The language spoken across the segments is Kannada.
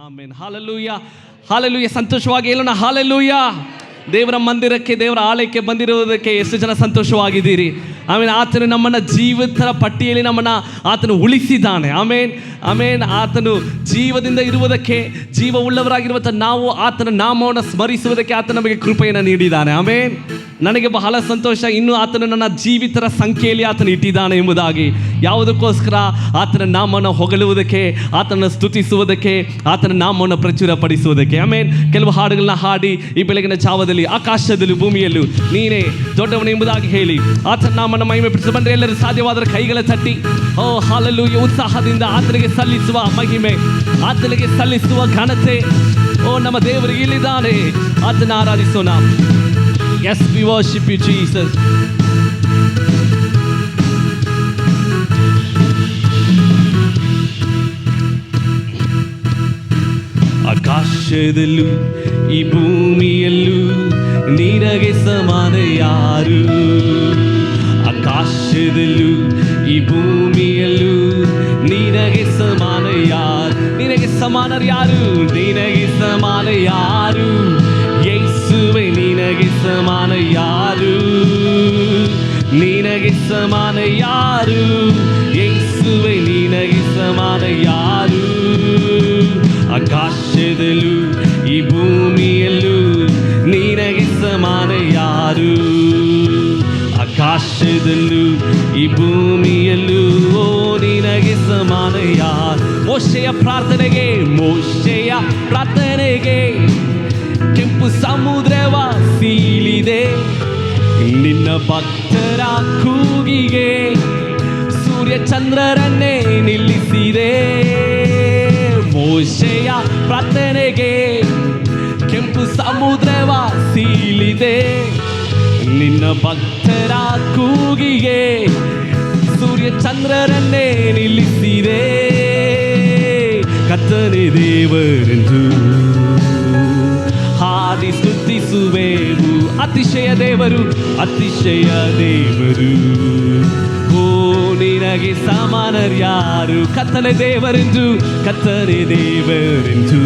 ಆಮೆನ್. Hallelujah, hallelujah. ಸಂತೋಷವಾಗಿ ಹೇಳೋಣ ಹಾಲೆಲೂಯಾ. ದೇವರ ಮಂದಿರಕ್ಕೆ, ದೇವರ ಆಲಯಕ್ಕೆ ಬಂದಿರುವುದಕ್ಕೆ ಎಷ್ಟು ಜನ ಸಂತೋಷವಾಗಿದ್ದೀರಿ? ಆಮೇಲೆ ಆತನು ನಮ್ಮನ್ನು ಜೀವಿತರ ಪಟ್ಟಿಯಲ್ಲಿ ಆತನು ಉಳಿಸಿದ್ದಾನೆ. ಆಮೇನ್, ಆಮೇನ್. ಆತನು ಜೀವದಿಂದ ಇರುವುದಕ್ಕೆ, ಜೀವ ಉಳ್ಳವರಾಗಿರುವಂಥ ನಾವು ಆತನ ನಾಮವನ್ನು ಸ್ಮರಿಸುವುದಕ್ಕೆ ಆತ ನಮಗೆ ಕೃಪೆಯನ್ನು ನೀಡಿದ್ದಾನೆ. ಆಮೇನ್. ನನಗೆ ಬಹಳ ಸಂತೋಷ, ಇನ್ನೂ ಆತನು ನನ್ನ ಜೀವಿತರ ಸಂಖ್ಯೆಯಲ್ಲಿ ಆತನು ಇಟ್ಟಿದ್ದಾನೆ ಎಂಬುದಾಗಿ. ಯಾವುದಕ್ಕೋಸ್ಕರ? ಆತನ ನಾಮವನ್ನು ಹೊಗಳುವುದಕ್ಕೆ, ಆತನ ಸ್ತುತಿಸುವುದಕ್ಕೆ, ಆತನ ನಾಮವನ್ನು ಪ್ರಚುರಪಡಿಸುವುದಕ್ಕೆ. ಆಮೇನ್. ಕೆಲವು ಹಾಡುಗಳನ್ನ ಹಾಡಿ ಈ ಬೆಳಗಿನ ಜಾವದಲ್ಲಿ ಆಕಾಶದಲ್ಲೂ ಭೂಮಿಯಲ್ಲೂ ನೀನೇ ದೊಡ್ಡವನು ಎಂಬುದಾಗಿ ಹೇಳಿ ಆತನ ನಾಮನ ಮಹಿಮೆ ಪಡಿಸ ಬಂದರೆ ಎಲ್ಲರೂ ಸಾಧ್ಯವಾದರೆ ಕೈಗಳ ತಟ್ಟಿ ಓ ಹಾಲೆಲೂಯಾ ಉತ್ಸಾಹದಿಂದ ಆತನಿಗೆ ಸಲ್ಲಿಸುವ ಮಹಿಮೆ, ಆತನಿಗೆ ಸಲ್ಲಿಸುವ ಘನತೆ. ಓ ನಮ್ಮ ದೇವರಿಗೆ ಇಲ್ಲಿದ್ದಾನೆ, ಆತನ ಆರಾಧಿಸೋಣ. Yes, we worship you, Jesus. ಆಕಾಶದಲ್ಲೂ ಈ ಭೂಮಿಯಲ್ಲೂ ನಿನಗೆ ಸಮಾನ ಯಾರು? ಆಕಾಶದಲ್ಲೂ ಈ ಭೂಮಿಯಲ್ಲೂ ನಿನಗೆ ಸಮಾನ ಯಾರು? ನಿನಗೆ ಸಮಾನರು ಯಾರು? ನಿನಗೆ ಸಮಾನ ಯಾರು? ಯೇಸುವೆ ನಿನಗೆ ಸಮಾನ ಯಾರು? ನಿನಗೆ ಸಮಾನ ಯಾರು? ಯೇಸುವೆ ನಿನಗೆ ಸಮಾನ ಯಾರು? ಆಕಾಶದಲ್ಲೂ ಈ ಭೂಮಿಯಲ್ಲೂ ನಿನಗೆ ಸಮಾನ ಯಾರು? ಆಕಾಶದಲ್ಲೂ ಈ ಭೂಮಿಯಲ್ಲೂ ಓ ನಿನಗೆ ಸಮಾನ ಯಾರು? ಮೋಶೆಯ ಪ್ರಾರ್ಥನೆಗೆ ಕೆಂಪು ಸಮುದ್ರವ ಸೀಳಿದೆ, ನಿನ್ನ ಭಕ್ತರ ಕೂಗಿಗೆ ಸೂರ್ಯ ಚಂದ್ರರನ್ನೇ ನಿಲ್ಲಿಸಿದೆ. ಮೋಶೆಯ ಪ್ರಾರ್ಥನೆಗೆ ಕೆಂಪು ಸಮುದ್ರವ ಸೀಳಿದೆ, ನಿನ್ನ ಭಕ್ತರ ಕೂಗಿಗೆ ಸೂರ್ಯ ಚಂದ್ರರನ್ನೇ ನಿಲ್ಲಿಸಿದೆ. ಕರ್ತನೇ ದೇವರೆಂದು ಹಾಡಿ ಸ್ತುತಿಸುವೆವು, ಅತಿಶಯ ದೇವರು, ಅತಿಶಯ ದೇವರು. ಓ ನಿನಗೆ ಸಮಾನರ್ಯಾರು? ಕರ್ತನೇ ದೇವರೆಂದು, ಕರ್ತನೇ ದೇವರೆಂದು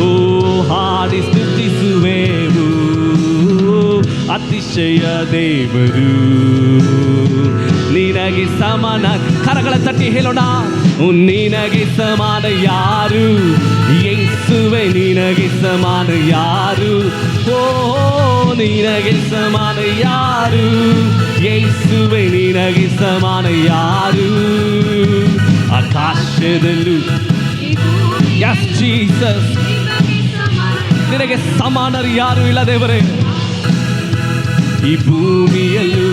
ಓ ಹಾಡಿ ಸ್ತುತಿಸುವೆವು, ಅತಿಶಯ ದೇವರು. ನಿನಗೆ ಸಮಾನ, ಕರಗಳ ತಟ್ಟಿ ಹೇಳೋಣ. ನಿನಗೆ ಸಮಾನ ಯಾರು? ಯೇಸುವೆ ನಿನಗೆ ಸಮಾನ ಯಾರು? ಓ ನಿನಗೆ ಸಮಾನ ಯಾರು? ಯೇಸುವೆ ನಿನಗೆ ಸಮಾನ ಯಾರು? ಆಕಾಶದಲ್ಲೂ ಯಸ್ ಜೀಸಸ್, ನಿನಗೆ ಸಮಾನರು ಯಾರು ಇಲ್ಲ ದೇವರೇ. ಈ ಭೂಮಿಯಲ್ಲೂ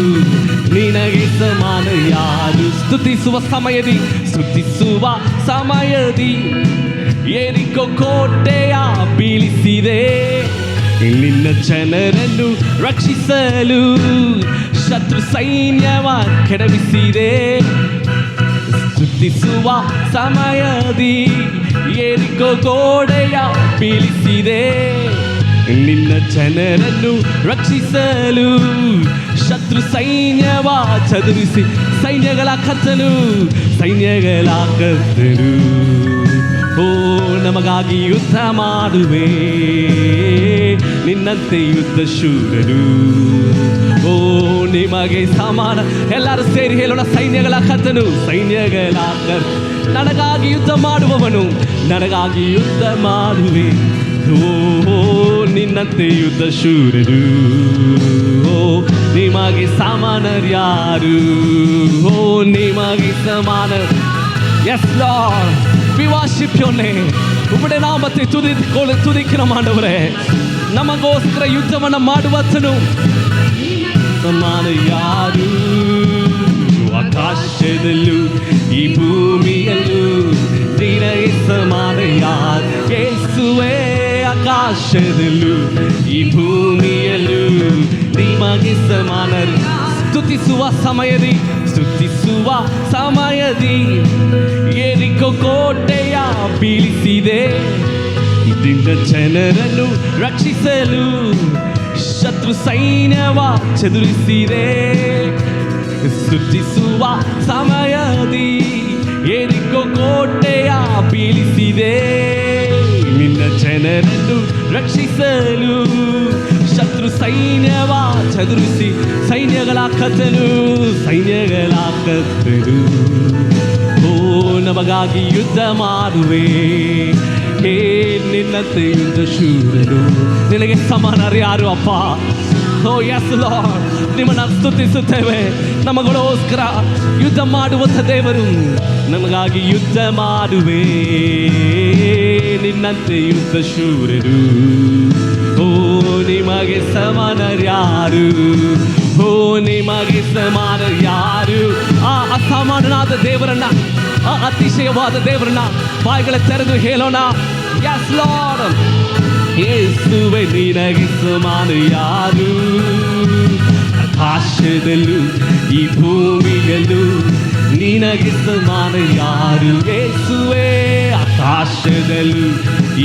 ನಿನಗೆ ಸಮಾನ ಯಾರು? ಸ್ತುತಿಸುವ ಸಮಯದಿ ಯೆರಿಕೋ ಕೋಟೆಯ ಬೀಳಿಸಿದೆ, ನಿನ್ನ ಜನರನ್ನು ರಕ್ಷಿಸಲು ಶತ್ರು ಸೈನ್ಯವ ಕೆಡವಿಸಿದೆ. ಸ್ತುತಿಸುವ ಸಮಯದಿ ಯೆರಿಕೋ ಗೋಡೆಯ ಬೀಳಿಸಿದೆ, ನಿನ್ನ ಜನರನ್ನು ರಕ್ಷಿಸಲು ಶತ್ರು ಸೈನ್ಯವ ಚದುರಿಸಿ. ಸೈನ್ಯಗಳ ಕರ್ತನು ಓ ನಮಗಾಗಿ ಯುದ್ಧ ಮಾಡುವೆ, ನಿನ್ನಂತೆ ಯುದ್ಧ ಶೂರರು. ಓ ನಿಮಗೆ ಸಮಾನ, ಎಲ್ಲರೂ ಸೇರಿ ಹೇಳೋಣ. ಸೈನ್ಯಗಳ ಕರ್ತನು, ಸೈನ್ಯಗಳ ನನಗಾಗಿ ಯುದ್ಧ ಮಾಡುವವನು, ನನಗಾಗಿ ಯುದ್ಧ ಮಾಡುವೆ. ಓ ನಿನ್ನಂತೆ ಯುದ್ಧ ಶೂರರು. ಓ ನಿಮಗೆ ಸಮಾನರ್ಯಾರು? ಓ ನಿಮಗೆ ಸಮಾನ. S lord, we worship your name. ಉಮ್ಮಡೆ ನಾಮத்தை ತುದಿக்கிறோம் ಆண்டವರೇ. ನಮಗೋಸ್ಕರ ಯುದ್ಧವನ್ನು ಮಾಡುವತನು ಸಮಾನ ಯಾರು? ಆಕಾಶದಲ್ಲೂ ಈ ಭೂಮಿಯಲ್ಲೂ ನಿನಗೆ ಸಮಾನ ಯಾರು? ಯೇಸುವೇ ಆಕಾಶದಲ್ಲೂ ಈ ಭೂಮಿಯಲ್ಲೂ ನಿಮಗೆ ಸಮಾನರು. ಸ್ತುತಿಸುವ ಸಮಯದಿ ಯೆರಿಕೋ ಕೋಟೆಯ ಬೀಳಿಸಿದೆ, ನಿನ್ನ ಜನರನ್ನು ರಕ್ಷಿಸಲು ಶತ್ರು ಸೈನ್ಯವ ಚದುರಿಸಿದೆ. ಸ್ತುತಿಸುವ ಸಮಯದಿ ಯೆರಿಕೋ ಕೋಟೆಯ ಬೀಳಿಸಿದೆ, ಜನರನ್ನು ರಕ್ಷಿಸಲು ಶತ್ರು ಸೈನ್ಯವ ಚದುರಿಸಿ ಸೈನ್ಯಗಳ ಕತ್ತಲು ಓ ನಮಗಾಗಿ ಯುದ್ಧ ಮಾಡುವೆ ಹೇ ನಿನ್ನಂತೆ ಯುದ್ಧ ಶೂರನು ನಿನಗೆ ಸಮಾನರು ಯಾರು ಅಪ್ಪ. ಓ ಎಸ್ ಲಾರ್ಡ್, ನಿಮ್ಮನ್ನು ಸ್ತುತಿಸುತ್ತೇವೆ. ನಮಗೋಸ್ಕರ ಯುದ್ಧ ಮಾಡುವಂಥ ದೇವರು, ನಮಗಾಗಿ ಯುದ್ಧ ಮಾಡುವೆ ನಿನ್ನಂತೆ ಯುದ್ಧ ಶೂರರು. ಓ ನಿಮಗೆ ಸಮಾನರ್ಯಾರು, ಓ ನಿಮಗೆ ಸಮಾನರ್ಯಾರು. ಆ ಅಸಾಮಾನ್ಯನಾದ ದೇವರನ್ನ, ಆ ಅತಿಶಯವಾದ ದೇವರನ್ನ ಬಾಯಿಗಳ ತೆರೆದು ಹೇಳೋಣ. ಎಸ್ ಲಾರ್ಡ್, ಯೇಸುವೆ ನಿನಗೆ ಸಮಾನ ಯಾರು? ಆಕಾಶದಲ್ಲೂ ಈ ಭೂಮಿಯಲ್ಲೂ ನಿನಗೆ ಸಮಾನ ಯಾರು? ಯೇಸುವೆ ಆಕಾಶದಲ್ಲೂ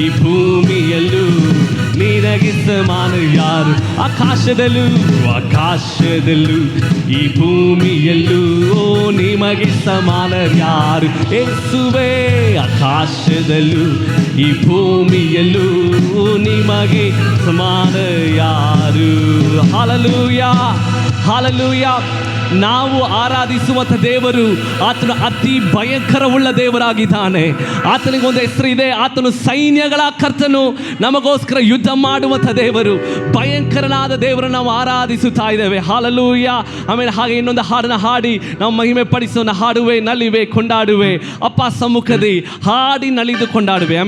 ಈ ಭೂಮಿಯಲ್ಲೂ ನಿನಗೆ ಸಮಾನ ಯಾರು? ಆಕಾಶದಲ್ಲೂ ಈ ಭೂಮಿಯಲ್ಲೂ ಓ ನಿಮಗೆ ಸಮಾನ ಯಾರು? ಯೇಸುವೆ ಆಕಾಶದಲ್ಲೂ ಈ ಭೂಮಿಯಲ್ಲೂ ನಿಮಗೆ ಸಮಾನ ಯಾರು? Hallelujah, hallelujah. ನಾವು ಆರಾಧಿಸುವಂಥ ದೇವರು ಆತನು ಅತಿ ಭಯಂಕರವುಳ್ಳ ದೇವರಾಗಿದ್ದಾನೆ. ಆತನಿಗೊಂದು ಹೆಸರಿದೆ, ಆತನು ಸೈನ್ಯಗಳ ಕರ್ತನು, ನಮಗೋಸ್ಕರ ಯುದ್ಧ ಮಾಡುವಂಥ ದೇವರು, ಭಯಂಕರನಾದ ದೇವರನ್ನು ನಾವು ಆರಾಧಿಸುತ್ತಾ ಇದ್ದೇವೆ. ಹಲ್ಲೆಲೂಯಾ. ಆಮೇಲೆ ಹಾಗೆ ಇನ್ನೊಂದು ಹಾಡನ್ನು ಹಾಡಿ ನಾವು ಮಹಿಮೆ ಪಡಿಸೋಣ. ಹಾಡುವೆ ನಲಿವೆ ಕೊಂಡಾಡುವೆ ಅಪ್ಪ ಸಮ್ಮುಖದಿ, ಹಾಡಿ ನಲಿದು ಕೊಂಡಾಡುವೆ.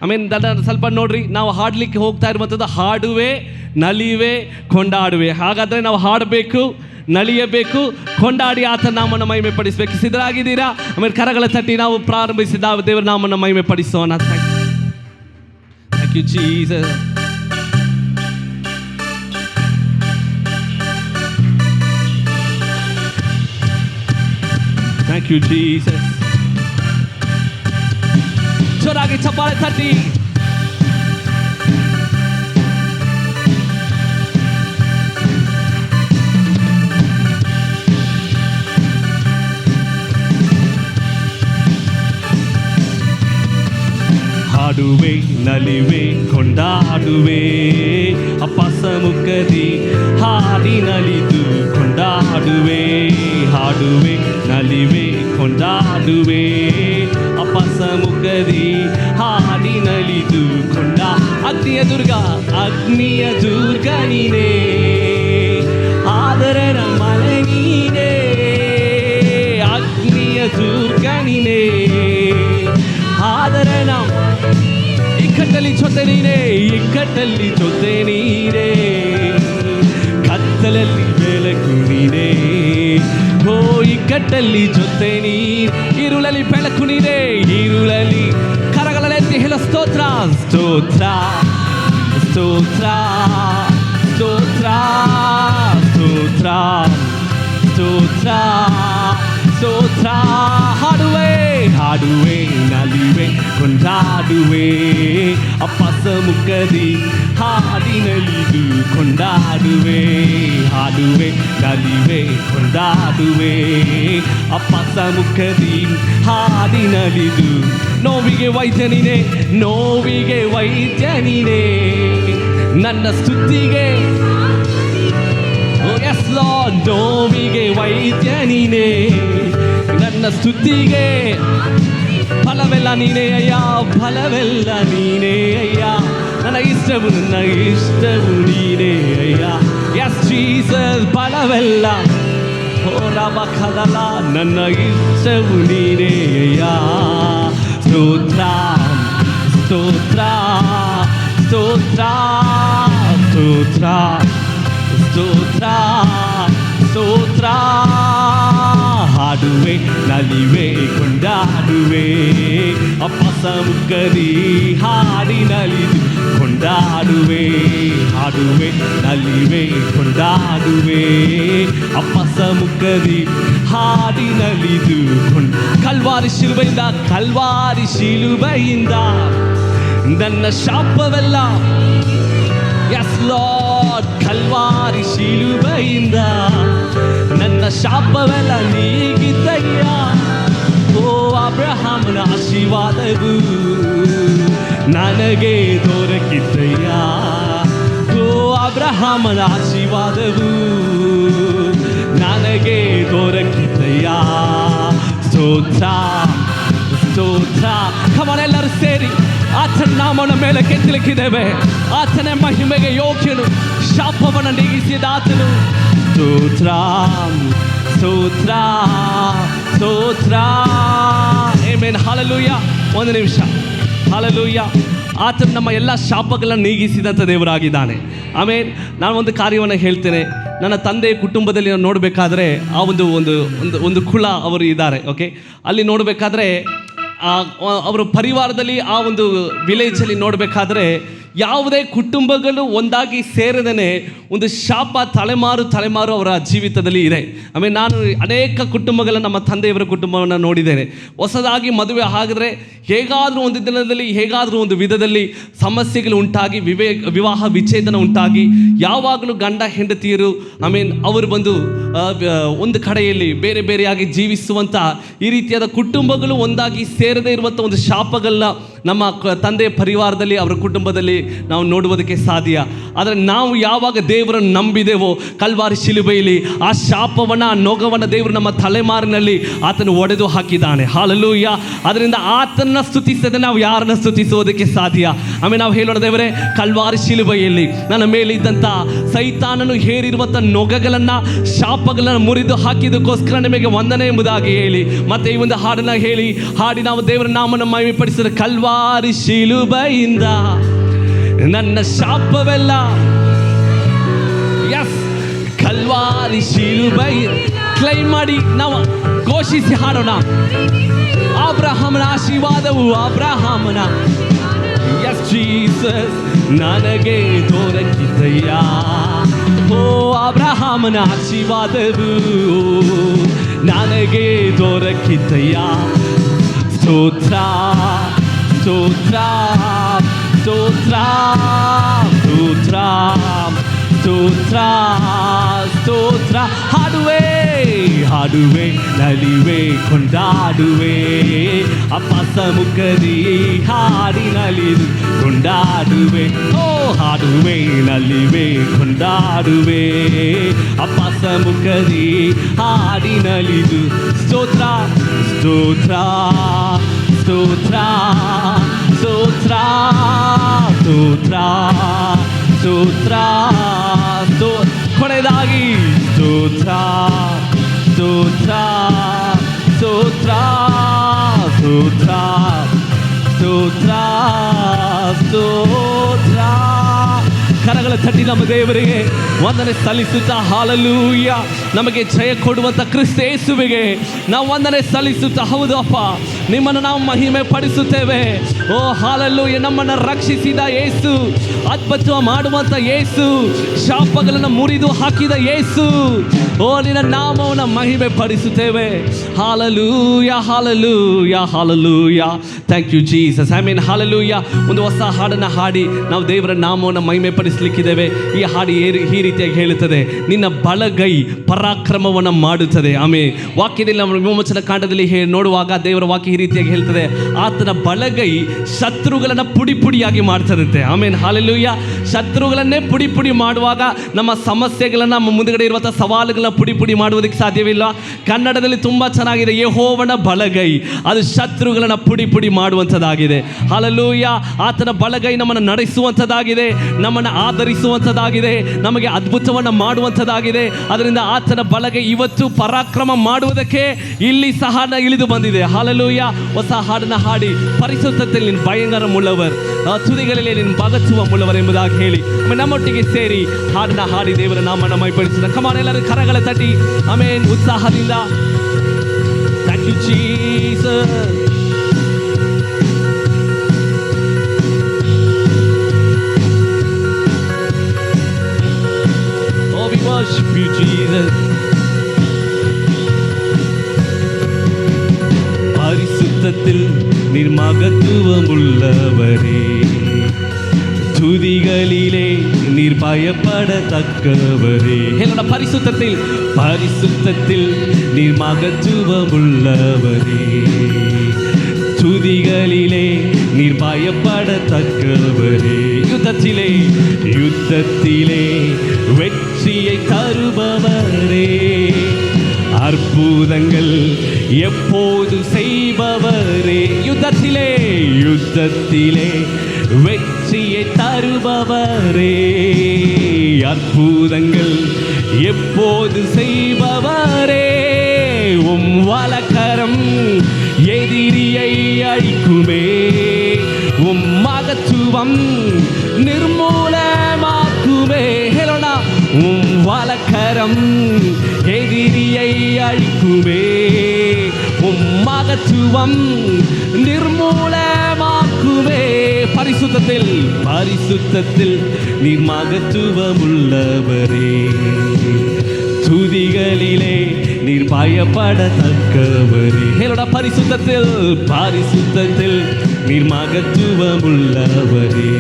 ಆಮೇಲೆ ಸ್ವಲ್ಪ ನೋಡ್ರಿ, ನಾವು ಹಾಡಲಿಕ್ಕೆ ಹೋಗ್ತಾ ಇರುವಂಥದ್ದು ಹಾಡುವೆ ನಲಿವೆ ಕೊಂಡಾಡುವೆ. ಹಾಗಾದರೆ ನಾವು ಹಾಡಬೇಕು, ನಲಿಯಬೇಕು, ಕೊಂಡಾಡಿ ಆತನ ನಾಮನ ಮಹಿಮೆ ಪಡಿಸಬೇಕು. ಸಿದ್ಧರಾಗಿದ್ದೀರಾ? ಆಮೇಲೆ ಕರಗಳ ತಟ್ಟಿ ನಾವು ಪ್ರಾರಂಭಿಸಿದ ದೇವರ ನಾಮನ ಮಹಿಮೆ ಪಡಿಸೋಣ. Thank you Jesus. Thank you Jesus. ಜೋರಾಗಿ ಚಪ್ಪಾಳೆ ತಟ್ಟಿ. ಹಾಡುವೆ ನಲಿವೆ ಕೊಂಡಾಡುವೆ ಅಪ್ಪ ಸಮ್ಮುಖದಿ, ಹಾಡಿ ನಲಿದು ಕೊಂಡಾಡುವೆ. ಹಾಡುವೆ ನಲಿವೆ ಕೊಂಡಾಡುವೆ ಅಪ್ಪ ಸಮ್ಮುಖದಿ, ಹಾಡಿ ನಲಿದು ಅಗ್ನಿಯ ದುರ್ಗ ನೀನೇ, ಆದರೆ ನಮ್ಮನೆ ನೀನೇ. ಅಗ್ನಿಯ ದುರ್ಗ ನೀನೇ, ಆದರೆ ನಮ್ಮ ಇಕ್ಕಟ್ಟಲ್ಲಿ ಜೊತೆ ನೀನೇ, ಕತ್ತಲಲ್ಲಿ ಬೆಳಕು ನೀನೇ. ಓ ಇಕ್ಕಟ್ಟಲ್ಲಿ ಜೊತೆ ഇരുಳಲ್ಲಿ ಬೆಳಕು ನೀನೇ. ഇരുಳಲ್ಲಿ ಕರಗಳೆತ್ತಿ ಹೇಳ ಸ್ತೋತ್ರ ಸ್ತೋತ್ರ ಸ್ತೋತ್ರ ಸ್ತೋತ್ರ ಸ್ತೋತ್ರ ಸ್ತೋತ್ರ ಸ್ತೋತ್ರ. ಹಾಡುವೆ ನಲಿವೆ ಕೊಂಡಾಡುವೆ ಅಪ್ಪ ಸಮ್ಮುಖದಿ, ಹಾಡಿ ನಲಿದು ಕೊಂಡಾಡುವೆ. ಹಾಡುವೆ ನಲಿವೆ ಕೊಂಡಾಡುವೆ ಅಪ್ಪ ಸಮ್ಮುಖದಿ, ಹಾಡಿ ನಲಿದು. ನೋವಿಗೆ ವೈದ್ಯ ನೀನೇ, ನನ್ನ ಸ್ತುತಿಗೆ ಎಸ್ ಲಾರ್ಡ್. ನೋವಿಗೆ ವೈದ್ಯ ನೀನೇ, ನನ್ನ ಸ್ತುತಿಗೆ ಫಲವೆಲ್ಲ ನೀನೇ ಅಯ್ಯ, ಫಲವೆಲ್ಲ ನೀನೇ ಅಯ್ಯ. ನನ್ನ ಇಷ್ಟವು ನೀನೇ ಅಯ್ಯ. ಎಸ್ ಜೀಸಸ್, ಫಲವೆಲ್ಲ ಹೋರಾಬಕದಲ್ಲ, ನನ್ನ ಇಷ್ಟವು ನೀನೇ ಅಯ್ಯ. ಸ್ತೋತ್ರ ಸ್ತೋತ್ರ ಸ್ತೋತ್ರ ಸ್ತೋತ್ರ ಸ್ತೋತ್ರ ಸ್ತೋತ್ರ. ಹಾಡುವೆ ನಲಿವೆ ಕೊಂಡಾಡುವೆ ಅಪ್ಪ ಸಮ್ಮುಖದಿ, ಹಾಡಿ ನಲಿದು ಕೊಂಡಾಡುವೆ. ಹಾಡುವೆ ನಲಿವೆ ಕೊಂಡಾಡುವೆ ಅಪ್ಪ ಸಮ್ಮುಖದಿ, ಹಾಡಿ ನಲಿದು ಕಲ್ವಾರಿ ಶಿಲುಬೆಯಿಂದ ನನ್ನ ಶಾಪವೆಲ್ಲ, ಎಸ್ ಲಾರ್ಡ್, ಕಲ್ವಾರಿ ಶಿಲುಬೆಯಿಂದ ನನ್ನ ಶಾಪವೆಲ್ಲ ನೀಗಿದ್ದಯ್ಯ. ಓ ಅಬ್ರಹಾಮನ ಆಶೀರ್ವಾದವು ನನಗೆ ದೊರಕಿದ್ದಯ್ಯ. ಓ ಅಬ್ರಹಾಮನ ಆಶೀರ್ವಾದವು ನನಗೆ ದೊರಕಿದ್ದಯ್ಯ. ಸ್ತೋತ್ರ ಸ್ತೋತ್ರ. ಕಮಾನ್, ಎಲ್ಲರೂ ಸೇರಿ ಆತನ ನಾಮನ ಮೇಲೆ ಕೆತ್ತಲಿಕ್ಕಿದ್ದೇವೆ. ಆತನ ಮಹಿಮೆಗೆ ಯೋಗ್ಯನು, ಶಾಪವನ್ನು ನೀಗಿಸಿದ ಆತನು. ಸ್ತೋತ್ರ ಸ್ತೋತ್ರ ಸ್ತೋತ್ರ. ಆಮೆನ್. ಹಲ್ಲೆಲೂಯಾ. ಒಂದು ನಿಮಿಷ. ಹಲ್ಲೆಲೂಯಾ. ಆತನು ನಮ್ಮ ಎಲ್ಲ ಶಾಪಗಳನ್ನು ನೀಗಿಸಿದಂಥ ದೇವರಾಗಿದ್ದಾನೆ. ಆಮೇಲೆ ನಾನು ಒಂದು ಕಾರ್ಯವನ್ನು ಹೇಳ್ತೇನೆ. ನನ್ನ ತಂದೆಯ ಕುಟುಂಬದಲ್ಲಿ ನಾನು ನೋಡಬೇಕಾದ್ರೆ ಆ ಒಂದು ಒಂದು ಒಂದು ಒಂದು ಕುಲ ಅವರು ಇದ್ದಾರೆ. ಓಕೆ, ಅಲ್ಲಿ ನೋಡಬೇಕಾದ್ರೆ ಅವರ ಪರಿವಾರದಲ್ಲಿ ಆ ಒಂದು ವಿಲೇಜಲ್ಲಿ ನೋಡಬೇಕಾದ್ರೆ ಯಾವುದೇ ಕುಟುಂಬಗಳು ಒಂದಾಗಿ ಸೇರದೇ ಒಂದು ಶಾಪ ತಲೆಮಾರು ಅವರ ಜೀವಿತದಲ್ಲಿ ಇದೆ. ಆಮೇಲೆ ನಾನು ಅನೇಕ ಕುಟುಂಬಗಳನ್ನು, ನಮ್ಮ ತಂದೆಯವರ ಕುಟುಂಬವನ್ನು ನೋಡಿದ್ದೇನೆ. ಹೊಸದಾಗಿ ಮದುವೆ ಆಗಿದ್ರೆ ಹೇಗಾದರೂ ಒಂದು ದಿನದಲ್ಲಿ, ಹೇಗಾದರೂ ಒಂದು ವಿಧದಲ್ಲಿ ಸಮಸ್ಯೆಗಳು ಉಂಟಾಗಿ ವಿವಾಹ ವಿಚ್ಛೇದನ ಉಂಟಾಗಿ ಯಾವಾಗಲೂ ಗಂಡ ಹೆಂಡತಿಯರು ಅವರು ಬಂದು ಒಂದು ಕಡೆಯಲ್ಲಿ ಬೇರೆ ಬೇರೆಯಾಗಿ ಜೀವಿಸುವಂಥ ಈ ರೀತಿಯಾದ ಕುಟುಂಬಗಳು ಒಂದಾಗಿ ಸೇರದೇ ಇರುವಂಥ ಒಂದು ಶಾಪಗಳನ್ನ ನಮ್ಮ ತಂದೆಯ ಪರಿವಾರದಲ್ಲಿ, ಅವರ ಕುಟುಂಬದಲ್ಲಿ ನಾವು ನೋಡುವುದಕ್ಕೆ ಸಾಧ್ಯ. ಆದರೆ ನಾವು ಯಾವಾಗ ದೇವರನ್ನು ನಂಬಿದೆವೋ ಕಲ್ವಾರಿ ಶಿಲುಬೆಯಲ್ಲಿ ಆ ಶಾಪವನ್ನು, ಆ ನೊಗವನ್ನು ದೇವರು ನಮ್ಮ ತಲೆಮಾರಿನಲ್ಲಿ ಆತನು ಒಡೆದು ಹಾಕಿದ್ದಾನೆ. ಹಲ್ಲೆಲೂಯಾ. ಅದರಿಂದ ಆತನ ಸ್ತುತಿಸದೆ ನಾವು ಯಾರನ್ನ ಸ್ತುತಿಸುವುದಕ್ಕೆ ಸಾಧ್ಯ? ಆಮೇಲೆ ನಾವು ಹೇಳೋಣ, ದೇವರೇ ಕಲ್ವಾರಿ ಶಿಲುಬೆಯಲ್ಲಿ ನನ್ನ ಮೇಲಿದ್ದಂಥ ಸೈತಾನನು ಹೇರಿರುವಂಥ ನೊಗಗಳನ್ನು, ಶಾಪಗಳನ್ನು ಮುರಿದು ಹಾಕಿದ್ದಕ್ಕೋಸ್ಕರ ನಿಮಗೆ ವಂದನೆ ಎಂಬುದಾಗಿ ಹೇಳಿ ಮತ್ತೆ ಈ ಒಂದು ಹಾಡನ್ನು ಹಾಡಿ ನಾವು ದೇವರ ನಾಮನ ಮಹಿಮೆಪಡಿಸಿದ. ಕಲ್ವಾರಿ ಶಿಲುಬೆಯಿಂದ ನನ್ನ ಶಾಪವೆಲ್ಲ, ಎಸ್, ಕಲ್ವಾರಿ ಶಿಲುಬೆ ಕ್ಲೈಮ್ ಮಾಡಿ ನಾವು ಘೋಷಿಸಿ ಹಾಡೋಣ. ಅಬ್ರಹಾಮನ ಆಶೀರ್ವಾದವು, ಅಬ್ರಹಾಮನ, ಎಸ್ ಜೀಸಸ್, ನನಗೆ ದೊರಕಿದ್ದಯ್ಯ. ಓ ಅಬ್ರಹಾಮನ ಆಶೀರ್ವಾದವು ನನಗೆ ದೊರಕಿದ್ದಯ್ಯ. ಸ್ತೋತ್ರ ಸ್ತೋತ್ರ ಸ್ತೋತ್ರ ಸ್ತೋತ್ರ ಸ್ತೋತ್ರ ಸ್ತೋತ್ರ. ಹಾಡುವೆ ಹಾಡುವೆ ನಲಿವೆ ಕೊಂಡಾಡುವೆ ಅಪ್ಪ ಸಮ್ಮುಖದಿ ಹಾಡಿ ನಲಿದು ಕೊಂಡಾಡುವೆ. ಓ ಹಾಡುವೆ ನಲಿವೆ ಕೊಂಡಾಡುವೆ ಅಪ್ಪ ಸಮ್ಮುಖದಿ ಹಾಡಿ ನಲಿದು. ಸ್ತೋತ್ರ ಸ್ತೋತ್ರ ಸ್ತೋತ್ರ ಸ್ತೋತ್ರ ಸ್ತೋತ್ರ ಸ್ತೋತ್ರ ಸ್ತೋ. ಕೊನೆಯದಾಗಿ ಸ್ತೋತ್ರ ಸ್ತೋತ್ರ ಸ್ತೋತ್ರ ಸ್ತೋತ್ರ ಸ್ತೋತ್ರ ಸ್ತೋತ್ರ. ಕರಗಳ ತಟ್ಟಿ ನಮ್ಮ ದೇವರಿಗೆ ವಂದನೆ ಸಲ್ಲಿಸುತ್ತಾ ಹಲ್ಲೆಲೂಯಾ. ನಮಗೆ ಜಯ ಕೊಡುವಂಥ ಕ್ರಿಸ್ತ ಯೇಸುವಿಗೆ ನಾವು ವಂದನೆ ಸಲ್ಲಿಸುತ್ತಾ, ಹೌದು ಅಪ್ಪ, ನಿಮ್ಮನ್ನು ನಾವು ಮಹಿಮೆ ಪಡಿಸುತ್ತೇವೆ. ಓ ಹಲ್ಲೆಲೂಯಾ. ನಮ್ಮನ್ನು ರಕ್ಷಿಸಿದ ಯೇಸು, ಅದ್ಭುತ ಮಾಡುವಂಥ ಯೇಸು, ಶಾಪಗಳನ್ನು ಮುರಿದು ಹಾಕಿದ ಯೇಸು, ಓ ನಿನ್ನ ನಾಮವನ್ನು ಮಹಿಮೆ ಪಡಿಸುತ್ತೇವೆ. Hallelujah hallelujah hallelujah. Thank you Jesus. I mean hallelujah. ಒಂದು ಹೊಸ ಹಾಡನ್ನು ಹಾಡಿ ನಾವು ದೇವರ ನಾಮವನ್ನು ಮಹಿಮೆ ಪಡಿಸಲಿಕ್ಕಿದ್ದೇವೆ. ಈ ಹಾಡು ಈ ರೀತಿಯಾಗಿ ಹೇಳುತ್ತದೆ, ನಿನ್ನ ಬಲಗೈ ಪರಾಕ್ರಮವನ್ನು ಮಾಡುತ್ತದೆ. ಆಮೇಲೆ ವಾಕ್ಯದಲ್ಲಿ ನಮ್ಮ ವಿಮೋಚನಾ ಕಾಂಡದಲ್ಲಿ ನೋಡುವಾಗ ದೇವರ ವಾಕ್ಯ ಈ ರೀತಿಯಾಗಿ ಹೇಳ್ತದೆ, ಆತನ ಬಲಗೈ ಶತ್ರುಗಳನ್ನು ಪುಡಿ ಪುಡಿಯಾಗಿ ಮಾಡ್ತದಂತೆ. ಆಮೇಲೆ ಹಲ್ಲೆಲೂಯಾ. ಶತ್ರುಗಳನ್ನೇ ಪುಡಿ ಪುಡಿ ಮಾಡುವಾಗ ನಮ್ಮ ಸಮಸ್ಯೆಗಳನ್ನು, ನಮ್ಮ ಮುಂದುಗಡೆ ಇರುವಂಥ ಸವಾಲುಗಳನ್ನ ಪುಡಿ ಪುಡಿ ಮಾಡುವುದಕ್ಕೆ ಸಾಧ್ಯವಿಲ್ಲ. ಕನ್ನಡದಲ್ಲಿ ತುಂಬ ಚೆನ್ನಾಗಿದೆ, ಯೆಹೋವನ ಬಲಗೈ ಅದು ಶತ್ರುಗಳನ್ನು ಪುಡಿ ಪುಡಿ ಮಾಡುವಂಥದ್ದಾಗಿದೆ. ಹಲ್ಲೆಲೂಯಾ. ಆತನ ಬಲಗೈ ನಮ್ಮನ್ನು ನಡೆಸುವಂಥದ್ದಾಗಿದೆ, ನಮ್ಮನ್ನು ಆಧರಿಸುವಂಥದ್ದಾಗಿದೆ, ನಮಗೆ ಅದ್ಭುತವನ್ನು ಮಾಡುವಂಥದ್ದಾಗಿದೆ. ಅದರಿಂದ ಆತನ ಬಲಗೈ ಇವತ್ತು ಪರಾಕ್ರಮ ಮಾಡುವುದಕ್ಕೆ ಇಲ್ಲಿ ಸಹ ಇಳಿದು ಬಂದಿದೆ. ಹಲ್ಲೆಲೂಯಾ. ಹೊಸ ಹಾಡನ್ನು ಹಾಡಿ ಪರಿಶುದ್ಧತೆಯಲ್ಲಿ ನಿನ್ನ ಭಯಂಕರ ಮುಳ್ಳವರ್, ತುದಿಗಳಲ್ಲಿ ನಿನ್ನ ಬಗಚುವ ಮುಳ್ಳವರ್ ಎಂಬುದಾಗಿ ಹೇಳಿ ನಮ್ಮೊಟ್ಟಿಗೆ ಸೇರಿ ಹಾಡನ್ನ ಹಾಡಿ ದೇವರ ನಾಮನ ಮಹಿಮೆಪಡಿಸಿದ. ಕಮಾನ್, ಎಲ್ಲರೂ ಕರಗಳ ತಟ್ಟಿ ಆಮೇನ್ ಉತ್ಸಾಹದಿಂದ. Thank you Jesus. Oh, we worship you, Jesus. பரிசுத்தத்தில் நீர் மகத்துவமுள்ளவரே, துதிகளிலே நீர் பயப்படத்தக்கவரே. என்னோட பரிசுத்தத்தில் நீர் மகத்துவமுள்ளவரே, துதிகளிலே நீர் பயப்படத்தக்கவரே, யுத்தத்திலே வெற்றியை தருபவரே, அற்புதங்கள் எப்போது செய்பவரே, யுத்தத்திலே வெற்றியை தருபவரே, அற்புதங்கள் எப்போது செய்பவரே, உம் வலக்கரம் எதிரியை அழிக்குமே, உம் மகத்துவம் நிர்மூலமாக்குமே. ஹேலோனா, உம் வலக்கரம் எதிரியை அழிக்குமே, உம் மகத்துவம் நிர்மூலமாக்குமே. பரிசுத்தத்தில் நீர் மகத்துவம் உள்ளவரே, துதிகளிலே நீர் பயப்படத்தக்கவரே. ஹேலோனா, பரிசுத்தத்தில் நீர் மகத்துவம் உள்ளவரே,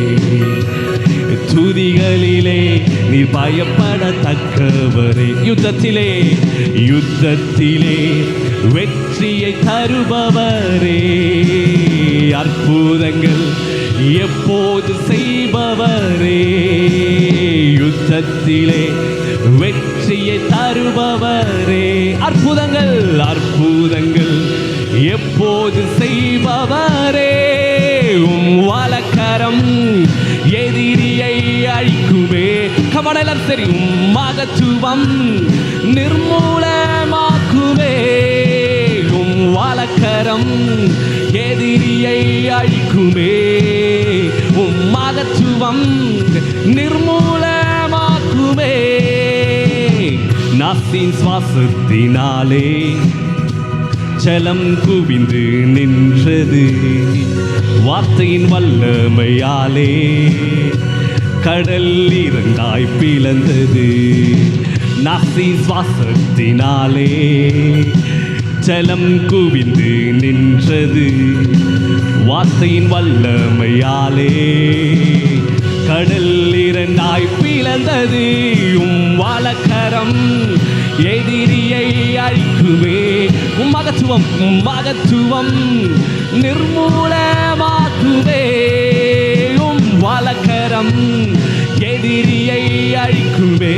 துதிகளிலே நீர் பயப்படத்தக்கவரே, யுத்தத்திலே வெற்றியை தருபவரே, அற்புதங்கள் எப்போது செய்பவரே, யுத்தத்திலே வெற்றியை தருபவரே, அற்புதங்கள் எப்போது செய்பவரே, உம் வலக்கரம் எதிரியை அழிக்குமே. கமடலம் சரி, உம் மகத்துவம் நிர்மூலமாக்குமே, உம் வலக்கரம் எதிரியை அழிக்குமே, உம் மகத்துவம் நிர்மூலமாக்குமே. நாசின் சுவாசத்தினாலே ஜலம் குவிந்து நின்றது, வார்த்தையின் வல்லமையாலே கடல் இரண்டாய் பிளந்தது. நாசின் சுவாசத்தினாலே ஜலம் குவிந்து நின்றது, வார்த்தையின் வல்லமையாலே கடல் இரண்டாய் பிளந்தது. உம் வலக்கரம் எதிரியை அழிக்குமே, உம் மகத்துவம் நிர்மூலமாக்குமே, உம் வலக்கரம் எதிரியை அழிக்குமே,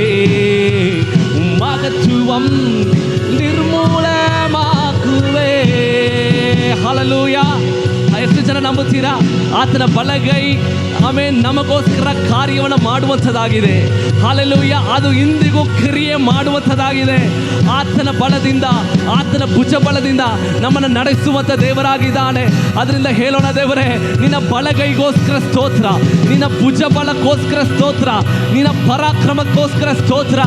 உம் மகத்துவம் ನಿರ್ಮೂಲಮಾಕುವೆ. ಹಲ್ಲೆಲೂಯಾ. ಎಷ್ಟು ಜನ ನಂಬುತ್ತೀರಾ? ಆತನ ಬಲಗೈ ಆಮೇಲೆ ನಮಗೋಸ್ಕರ ಕಾರ್ಯವನ್ನು ಮಾಡುವಂಥದ್ದಾಗಿದೆ. ಹಲ್ಲೆಲೂಯಾ. ಅದು ಇಂದಿಗೂ ಕ್ರಿಯೆ ಮಾಡುವಂಥದ್ದಾಗಿದೆ. ಆತನ ಬಲದಿಂದ, ಆತನ ಭುಜ ಬಲದಿಂದ ನಮ್ಮನ್ನು ನಡೆಸುವಂಥ ದೇವರಾಗಿದ್ದಾನೆ. ಅದರಿಂದ ಹೇಳೋಣ, ದೇವರೇ ನಿನ್ನ ಬಲಗೈಗೋಸ್ಕರ ಸ್ತೋತ್ರ, ನಿನ್ನ ಭುಜ ಬಲಕ್ಕೋಸ್ಕರ ಸ್ತೋತ್ರ, ನಿನ್ನ ಪರಾಕ್ರಮಕ್ಕೋಸ್ಕರ ಸ್ತೋತ್ರ.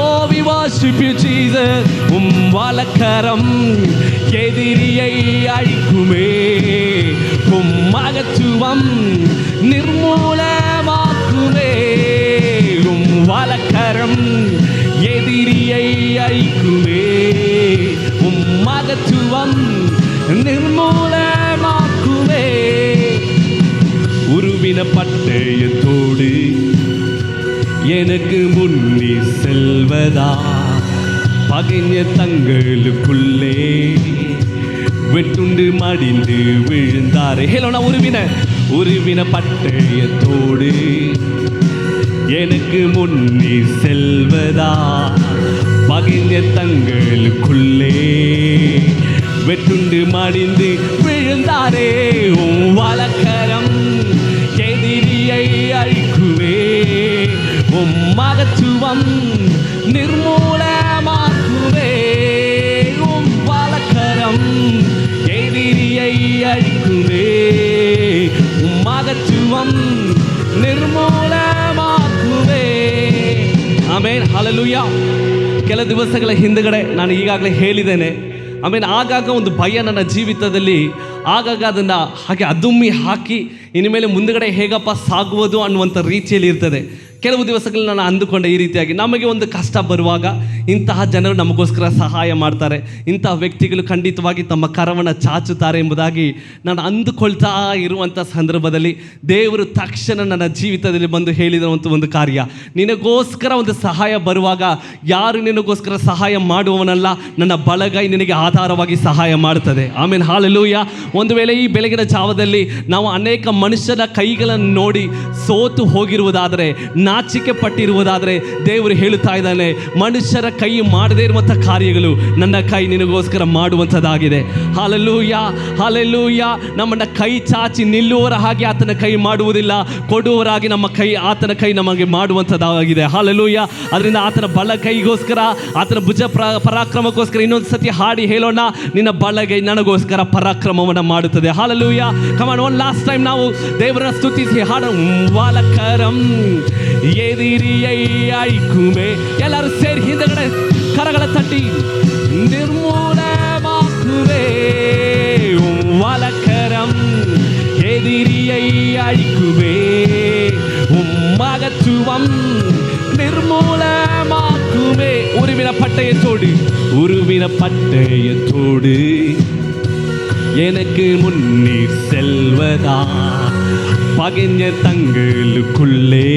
ಓ ವಿ ವರ್ಶಿಪ್ ಯು ಜೀಸಸ್. உம் வலக்கரம் எதிரியை அழிக்குமே, உம் மகத்துவம் நிர்மூலமாக்குமே, உம் வலக்கரம் எதிரியை அழிக்குமே, உம் மகத்துவம் நிர்மூலமாக்குமே. உருவின பட்டயத்தோடு எனக்கு முன்னே செல்வதா, பகைஞ தங்களுக்குள்ளே வெட்டுண்டு மடிந்து விழுந்தாரே. ஹேலோனா, உருவின பட்டயத்தோடு எனக்கு முன்னே செல்வதா, பகைஞ தங்களுக்குள்ளே வெட்டுண்டு மடிந்து விழுந்தாரே. உம் வலக்கரம் எதிரியை அழிக்குவே, உம் மகத்துவம் நிர்மூலமாக்குவே, உம் வலக்கரம் எதிரியை அழிக்குவே, உம் மகத்துவம் ನಿರ್ಮೂಲಮಾಕುವೆ. ಆಮೇನ್, ಹಲ್ಲೆಲೂಯಾ. ಕೆಲ ದಿವಸಗಳ ಹಿಂದುಗಡೆ ನಾನು ಈಗಾಗಲೇ ಹೇಳಿದ್ದೇನೆ. ಆಮೇಲೆ ಆಗಾಗ ಒಂದು ಭಯ ನನ್ನ ಜೀವಿತದಲ್ಲಿ, ಆಗಾಗ ಅದನ್ನು ಹಾಗೆ ಅದುಮ್ಮಿ ಹಾಕಿ ಇನ್ಮೇಲೆ ಮುಂದುಗಡೆ ಹೇಗಪ್ಪ ಸಾಗುವುದು ಅನ್ನುವಂಥ ರೀತಿಯಲ್ಲಿ ಇರ್ತದೆ. ಕೆಲವು ದಿವಸಗಳು ನಾನು ಅಂದುಕೊಂಡೆ ಈ ರೀತಿಯಾಗಿ, ನಮಗೆ ಒಂದು ಕಷ್ಟ ಬರುವಾಗ ಇಂತಹ ಜನರು ನಮಗೋಸ್ಕರ ಸಹಾಯ ಮಾಡ್ತಾರೆ, ಇಂತಹ ವ್ಯಕ್ತಿಗಳು ಖಂಡಿತವಾಗಿ ತಮ್ಮ ಕರವನ್ನು ಚಾಚುತ್ತಾರೆ ಎಂಬುದಾಗಿ ನಾನು ಅಂದುಕೊಳ್ತಾ ಇರುವಂಥ ಸಂದರ್ಭದಲ್ಲಿ ದೇವರು ತಕ್ಷಣ ನನ್ನ ಜೀವಿತದಲ್ಲಿ ಬಂದು ಹೇಳಿದಂಥ ಒಂದು ಕಾರ್ಯ, ನಿನಗೋಸ್ಕರ ಒಂದು ಸಹಾಯ ಬರುವಾಗ ಯಾರು ನಿನಗೋಸ್ಕರ ಸಹಾಯ ಮಾಡುವವನಲ್ಲ, ನನ್ನ ಬಲಗೈ ನಿನಗೆ ಆಧಾರವಾಗಿ ಸಹಾಯ ಮಾಡುತ್ತದೆ. ಆಮೇಲೆ ಹಾಲೆಲೂಯ. ಒಂದು ವೇಳೆ ಈ ಬೆಳಗಿನ ಜಾವದಲ್ಲಿ ನಾವು ಅನೇಕ ಮನುಷ್ಯರ ಕೈಗಳನ್ನು ನೋಡಿ ಸೋತು ಹೋಗಿರುವುದಾದರೆ, ನಾಚಿಕೆ ಪಟ್ಟಿರುವುದಾದರೆ, ದೇವರು ಹೇಳುತ್ತಾ ಇದ್ದಾನೆ, ಮನುಷ್ಯರ ಕೈ ಮಾಡದೇ ಇರುವಂಥ ಕಾರ್ಯಗಳು ನನ್ನ ಕೈ ನಿನಗೋಸ್ಕರ ಮಾಡುವಂಥದ್ದಾಗಿದೆ. Hallelujah, hallelujah. ನಮ್ಮನ್ನ ಕೈ ಚಾಚಿ ನಿಲ್ಲುವವರ ಹಾಗೆ ಆತನ ಕೈ ಮಾಡುವುದಿಲ್ಲ, ಕೊಡುವವರಾಗಿ ಆತನ ಕೈ ನಮಗೆ ಮಾಡುವಂಥದ್ದಾಗಿದೆ. ಹಾಲೆಲೂಯ. ಅದರಿಂದ ಆತನ ಬಲ ಕೈಗೋಸ್ಕರ, ಆತನ ಭುಜ ಪರಾಕ್ರಮಕ್ಕೋಸ್ಕರ ಇನ್ನೊಂದು ಸತಿ ಹಾಡಿ ಹೇಳೋಣ, ನಿನ್ನ ಬಲಗೈ ನನಗೋಸ್ಕರ ಪರಾಕ್ರಮವನ್ನು ಮಾಡುತ್ತದೆ. ಹಾಲೆಲೂಯ. ಕಮಾನ್, ಒನ್ ಲಾಸ್ಟ್ ಟೈಮ್ ನಾವು ದೇವರನ್ನ ಸ್ತುತಿಸಿ ಹಾಡ ವಾಲಕರಂ ಎದಿರಿಯೈಕುಮೆ. ಎಲ್ಲರೂ ಸೇರಿ ಹಿಂದಗಡೆ ಕರಗಳ ತಟ್ಟಿ ನಿರ್ಮೂಲಮಾಕುವೆ ವಾಲಕರಂ ಎದಿರಿಯೈಕುವೆ ಮಗತ್ವಂ ನಿರ್ಮೂಲಮಾಕುವೆ. உருவின பட்டயத்தோடு, உருவின பட்டயத்தோடு எனக்கு முன்னீர் செல்வதா, பகைஞ தங்களுக்குள்ளே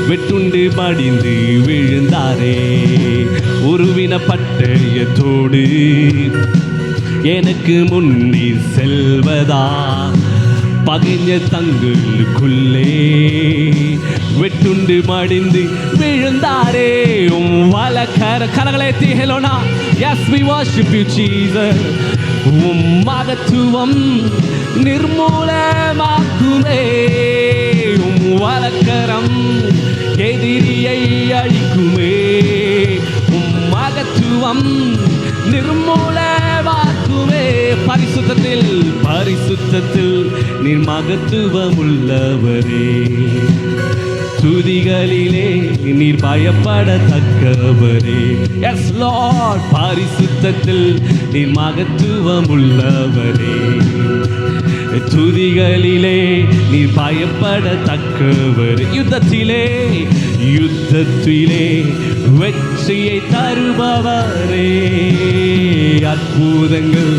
வெட்டுண்டு படிந்து விழுந்தாரே. உருவின பட்டயத்தோடு எனக்கு முன்னீர் செல்வதா, பகைஞ தங்களுக்குள்ளே வெட்டுண்டு மடிந்து விழுந்தாரே. கரகளை எத்தி ஹெலோனா. Yes, we worship you, Jesus. மகத்துவம் நிர்மூலமாக்குமே. வலக்கரம் எதிரியை அழிக்குமே. மகத்துவம் நிர்மூலமாக்குமே. பரிசுத்தத்தில், பரிசுத்தத்தில் நீர் மகத்துவம் உள்ளவரே. துதிகளிலே நீர் பயப்படத்தக்கவரே. S Lord. பரிசுத்தத்தில் நீர் மகத்துவம் உள்ளவரே. துதிகளிலே நீர் பயப்படத்தக்கவரே. யுத்தத்திலே, யுத்தத்திலே வெற்றியை தருபவரே. அற்புதங்கள்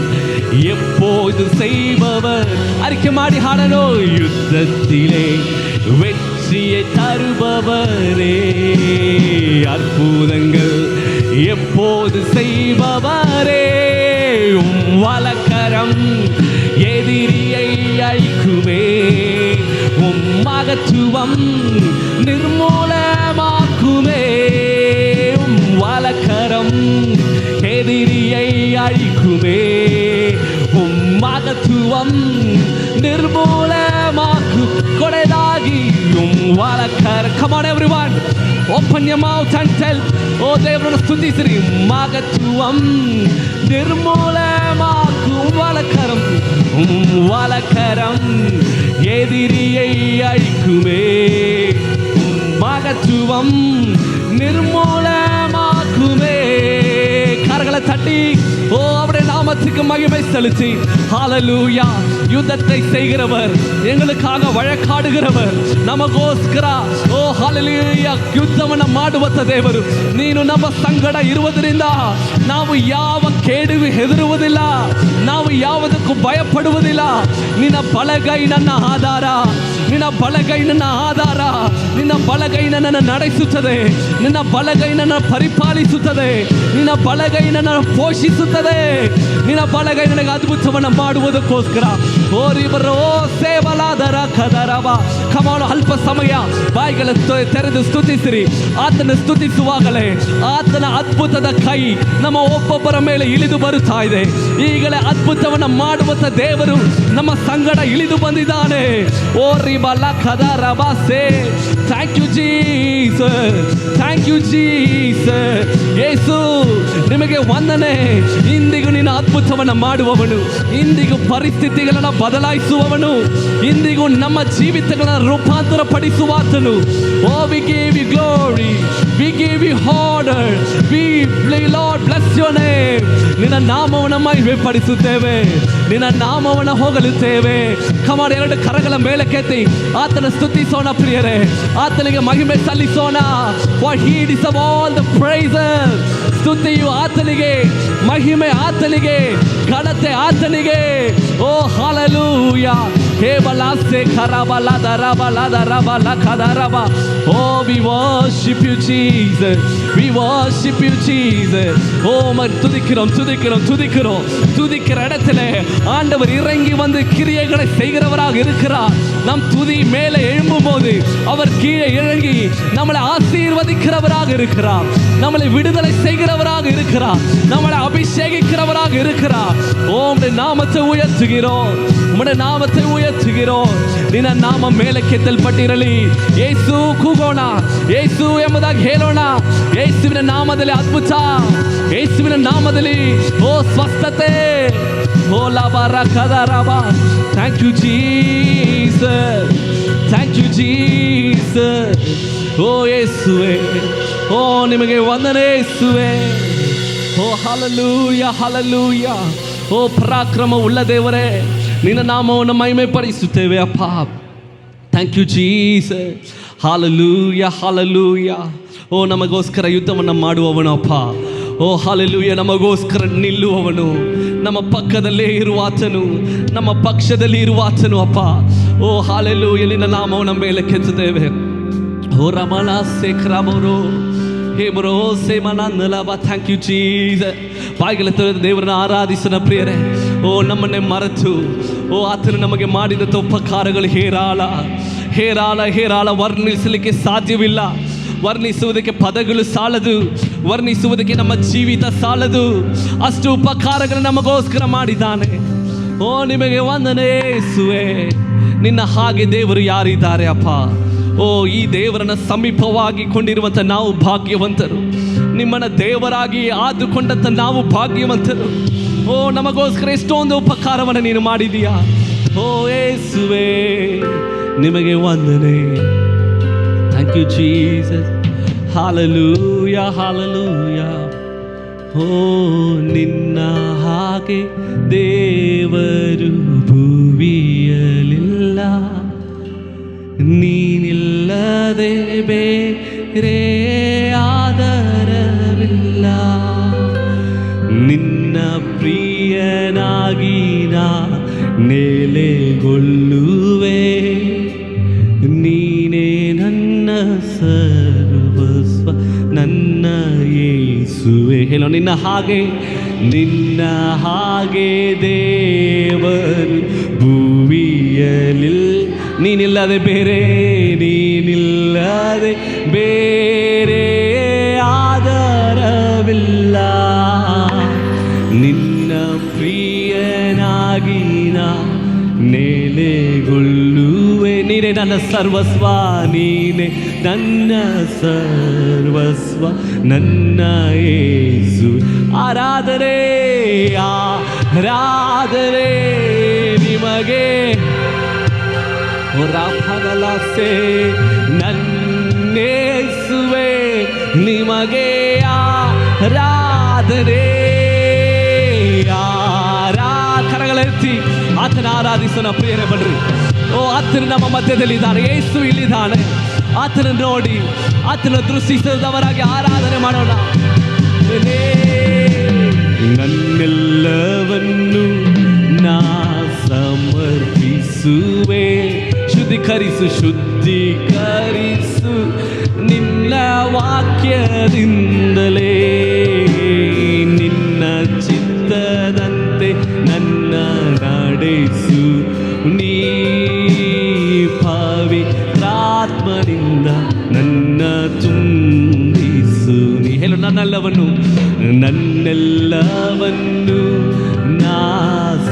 எப்போது செய்பவர். அறிக்கை மாடி ஹாடனோ. யுத்தத்திலே வெற்றியை தருபவரே. அற்புதங்கள் எப்போது செய்பவரே. வலக்கரம் எதிரியை அழிக்குமே. மகத்துவம் நிர்மூலமாக்குமே. வலக்கரம் எதிரியை அழிக்குமே. மகத்துவம் ನಿರ್ಮೂಲಮಾಕು ಕೊಡೆದಾಗಿ ವಾಲಕರ. Come on everyone, open your mouth and tell, oh ದೇವರನ್ನು ಸ್ತುತಿಸಿರಿ. ಮಗತ್ವಂ ನಿರ್ಮೂಲಮಾಕು ವಾಲಕರಂ. ವಾಲಕರಂ ಎದಿರಿಯೈ ಅಳಿக்குமே. மகத்துவம் நிர்மூலமாக்குமே. கரங்களை தட்டி ஓ அவருடைய நாமத்துக்கு மகிமை செலுத்தி ஹalleluya. ಯುದ್ಧத்தை செய்கிறவர், எங்களுக்காக வழக்காடுகிறவர், ನಮಗೋಸ್ಕರ ಓ ಹalleluya ಯುದ್ಧವನ್ನು ಮಾಡುವಂತ ದೇವರು. ನೀನು ನಮ್ಮ ಸಂಗಡ ಇರುವುದರಿಂದ ನಾವು ಯಾವ ಕೇಡಿಗೂ ಹೆದರುವುದಿಲ್ಲ, ನಾವು ಯಾವುದಕ್ಕೂ ಭಯಪಡುವುದಿಲ್ಲ. ನಿನ್ನ ಬಲಗೈ ನನ್ನ ಆಧಾರ, ನಿನ್ನ ಬಲಗೈ ನನ್ನ ಆಧಾರ, ನಿನ್ನ ಬಲಗೈ ನನ್ನನ್ನು ನಡೆಸುತ್ತದೆ, ನಿನ್ನ ಬಲಗೈ ನನ್ನ ಪರಿಪಾಲಿಸುತ್ತದೆ, ನಿನ್ನ ಬಲಗೈ ನನ್ನನ್ನು ಪೋಷಿಸುತ್ತದೆ, ನಿನ್ನ ಬಲಗೈ ನನಗೆ ಅದ್ಭುತವನ್ನು ಮಾಡುವುದಕ್ಕೋಸ್ಕರ. ಓ ರಿಬರೋ ಸೇವಲಾದರ ಕದರವ. ಕಮಾನು ಅಲ್ಪ ಸಮಯ ಬಾಯಿಗಳ ತೆರೆದು ಸ್ತುತಿಸಿರಿ. ಆತನ ಸ್ತುತಿಸುವಾಗಲೇ ಆತನ ಅದ್ಭುತದ ಕೈ ನಮ್ಮ ಒಬ್ಬೊಬ್ಬರ ಮೇಲೆ ಇಳಿದು ಬರುತ್ತಾ ಇದೆ. ಈಗಲೇ ಅದ್ಭುತವನ್ನು ಮಾಡುವಂತ ದೇವರು ನಮ್ಮ ಸಂಗಡ ಇಳಿದು ಬಂದಿದ್ದಾನೆ. ಓ ರಿಬಲ ಕದರವ ಸೇ. Thank you Jesus, thank you Jesus. ಯೇಸು ನಿಮಗೆ ವಂದನೆ. ಇಂದಿಗೂ ನಿನ್ನ ಅದ್ಭುತವನ್ನು ಮಾಡುವವನು, ಇಂದಿಗೂ ಪರಿಸ್ಥಿತಿಗಳನ್ನು ಬದಲಾಯಿಸುವವನು, ಇಂದಿಗೂ ನಮ್ಮ ಜೀವ ಜೀವಿತಗಳನ್ನು ರೂಪಾಂತರ ಪಡಿಸುವಾತನು. Oh we give you glory, we give you honour, we Lord bless your name. ನಿನ್ನ ನಾಮವನ್ನು ಮಹಿಮೆ ಪಡಿಸುತ್ತೇವೆ, ನಿನ್ನ ನಾಮವನ್ನು ಹೊಗಳುತ್ತೇವೆ. ಕಮಾನ್, ಎರಡು ಕರಗಳ ಮೇಲೆ ಕೆತ್ತಿ ಆತನ ಸ್ತುತಿಸೋಣ ಪ್ರಿಯರೇ, ಆತನಿಗೆ ಮಹಿಮೆ ಸಲ್ಲಿಸೋಣ. For he deserves all the praises. ಸ್ತುತಿಯು ಆತನಿಗೆ, ಮಹಿಮೆ ಆತನಿಗೆ, ಘನತೆ ಆತನಿಗೆ. ಓ ಹಲ್ಲೆಲೂಯಾ. ಹೇ ಬಲಾಸೆ ಖರಬಲ ದರಬಲ ದರಬಲ ಖದರಬ. Oh we worship you Jesus, we worship you Jesus. ஓ துதிக்கிறோம் துதிக்கிறோம் துதிக்கிறோம். துதிக்கிற இடத்துல ஆண்டவர் இறங்கி வந்து கிரியைகளை செய்கிறவராக இருக்கிறார். நம் துதி மேலே எழும்பும் போது அவர் கீழே இறங்கி நம்மளை ஆசீர்வதிக்கிறவராக இருக்கிறார், நம்மளை விடுதலை செய்கிறவராக இருக்கிறார், நம்மளை அபிஷேகிக்கிறவராக இருக்கிறார். உம்முடைய நாமத்தை உயர்த்துகிறோம், உம்முடைய நாமத்தை ಉಯರ್ತಿಗಿರೋ. ನಿನ್ನ ನಾಮ ಮೇಲೆ ಕೆತ್ತಲ್ಪಟ್ಟಿರಲಿ. ಯೇಸು ಕೂಗೋಣ, ಯೇಸು ಎಂಬುದಾಗಿ ಹೇಳೋಣ. ಯೇಸುವಿನ ನಾಮದಲ್ಲಿ ಅದ್ಭುತ, ಯೇಸುವಿನ ನಾಮದಲ್ಲಿ ಓ ಸ್ವಸ್ಥತೆ. ಓ ಲಬರ ಕದರಬ. Thank you Jesus, thank you Jesus. ಓ ಯೇಸುವೆ, ಓ ನಿಮಗೆ ವಂದನೆ ಯೇಸುವೆ. ಓ ಹಲ್ಲೆಲೂಯಾ ಹಲ್ಲೆಲೂಯಾ. ಓ ಪರಾಕ್ರಮ ಉಳ್ಳ ದೇವರೇ, ನಿನ್ನ ನಾಮವನ್ನು ಮಹಿಮೆ ಪಡಿಸುತ್ತೇವೆ ಅಪ್ಪ. Thank you Jesus. ಹಲ್ಲೆಲೂಯಾ ಹಲ್ಲೆಲೂಯಾ. ಓ ನಮಗೋಸ್ಕರ ಯುದ್ಧವನ್ನು ಮಾಡುವವನು ಅಪ್ಪ. ಓ ಹಲ್ಲೆಲೂಯಾ, ನಮಗೋಸ್ಕರ ನಿಲ್ಲುವವನು, ನಮ್ಮ ಪಕ್ಕದಲ್ಲೇ ಇರುವಾತನು, ನಮ್ಮ ಪಕ್ಷದಲ್ಲಿ ಇರುವಾತನು ಅಪ್ಪ. ಓ ಹಲ್ಲೆಲೂಯಾ, ನಿನ್ನ ನಾಮವನ್ನು ಮೇಲೆ ಕೆತ್ತುತ್ತೇವೆ. ಓ ರಮಣ ಶೇಖರಮರು ಹೇ ಬರೋ ಸೇಮನಲ್ಲವ. Thank you Jesus. ಬಾಗಿಲ ತೆರೆದು ದೇವರನ್ನು ಆರಾಧಿಸೋಣ ಪ್ರಿಯರೇ. ಓ ನಮ್ಮನ್ನೇ ಮರೆತು, ಓ ಆತನು ನಮಗೆ ಮಾಡಿದ ಉಪಕಾರಗಳು ಹೇರಾಳ ಹೇರಾಳ ಹೇರಾಳ, ವರ್ಣಿಸಲಿಕ್ಕೆ ಸಾಧ್ಯವಿಲ್ಲ. ವರ್ಣಿಸುವುದಕ್ಕೆ ಪದಗಳು ಸಾಲದು, ವರ್ಣಿಸುವುದಕ್ಕೆ ನಮ್ಮ ಜೀವಿತ ಸಾಲದು. ಅಷ್ಟು ಉಪಕಾರಗಳು ನಮಗೋಸ್ಕರ ಮಾಡಿದ್ದಾನೆ. ಓ ನಿಮಗೆ ವಂದನೆ ಯೇಸುವೆ. ನಿನ್ನ ಹಾಗೆ ದೇವರು ಯಾರಿದ್ದಾರೆ ಅಪ್ಪ. ಓ ಈ ದೇವರನ್ನ ಸಮೀಪವಾಗಿ ಕೊಂಡಿರುವಂಥ ನಾವು ಭಾಗ್ಯವಂತರು, ನಿಮ್ಮನ್ನ ದೇವರಾಗಿ ಆದುಕೊಂಡಂಥ ನಾವು ಭಾಗ್ಯವಂತರು. ಓ ನಮಗೋಸ್ಕರ ಎಷ್ಟೊಂದು ಉಪಕಾರವನ್ನು ನೀನು ಮಾಡಿದೀಯಾ. ಓ ಯೇಸುವೆ, ನಿಮಗೆ ವಂದನೆ. Thank you Jesus. ಹಲ್ಲೆಲೂಯಾ ಹಲ್ಲೆಲೂಯಾ. ಓ ನಿನ್ನ ಹಾಗೆ ದೇವರು ಭುವಿಯಲಿಲ್ಲ, ನೀನಿಲ್ಲದೆ ಬೇರೆ ಆದರವಿಲ್ಲ. ನಿನ್ನ ಪ್ರಿಯನಾಗಿ ನಾ ನೆಲೆಗೊಳ್ಳುವೆ, ನೀನೇ ನನ್ನ ಸರ್ವಸ್ವ, ನನ್ನ ಯೇಸುವೆ. ಹೇಳೋ, ನಿನ್ನ ಹಾಗೆ, ನಿನ್ನ ಹಾಗೆ ದೇವರು ಭುವಿಯಲಿಲ್ಲ, ನೀನಿಲ್ಲದೆ ಬೇರೆ, ನೀನಿಲ್ಲದೆ ಬೇರೆ ಆದರವಿಲ್ಲ. ನಿನ್ನ ಪ್ರಿಯನಾಗಿ ನಾ ನೆಲೆಗೊಳ್ಳುವೆ, ನೀನೇ ನನ್ನ ಸರ್ವಸ್ವ, ನೀನೇ ನನ್ನ ಸರ್ವಸ್ವ, ನನ್ನ ಯೇಸು. ಆರಾಧನೆ ಆರಾಧನೆ ನಿಮಗೆ. ರಾಫಲಸೆ ನನ್ನೇಸುವೆ, ನಿಮಗೆ ಆರಾಧನೆ. ಕರಗಳೆತ್ತಿ ಆತನ ಆರಾಧಿಸೋಣ ಪ್ರಿಯರೇ, ಬನ್ರಿ. ಓ ಆತನು ನಮ್ಮ ಮಧ್ಯದಲ್ಲಿದ್ದಾನೆ, ಯೇಸು ಇಲ್ಲಿದ್ದಾನೆ. ಆತನ ನೋಡಿ, ಆತನ ದೃಷ್ಟಿಸಿದವರಾಗಿ ಆರಾಧನೆ ಮಾಡೋಣ. ನನ್ನೆಲ್ಲವನ್ನು ನಾ ಸಮರ್ಪಿಸುವೆ, ಶುದ್ಧೀಕರಿಸು ಶುದ್ಧೀಕರಿಸು ನಿನ್ನ ವಾಕ್ಯದಿಂದಲೇ. ನಿನ್ನ ಚಿತ್ತದಂತೆ ನನ್ನ ನಡೆಸು, ನೀ ಪವಿತ್ರಾತ್ಮನಿಂದ ನನ್ನ ತುಂಬಿಸು. ನೀ ಹೇಳು, ನನ್ನೆಲ್ಲವನ್ನು ನನ್ನೆಲ್ಲವನ್ನು ನಾ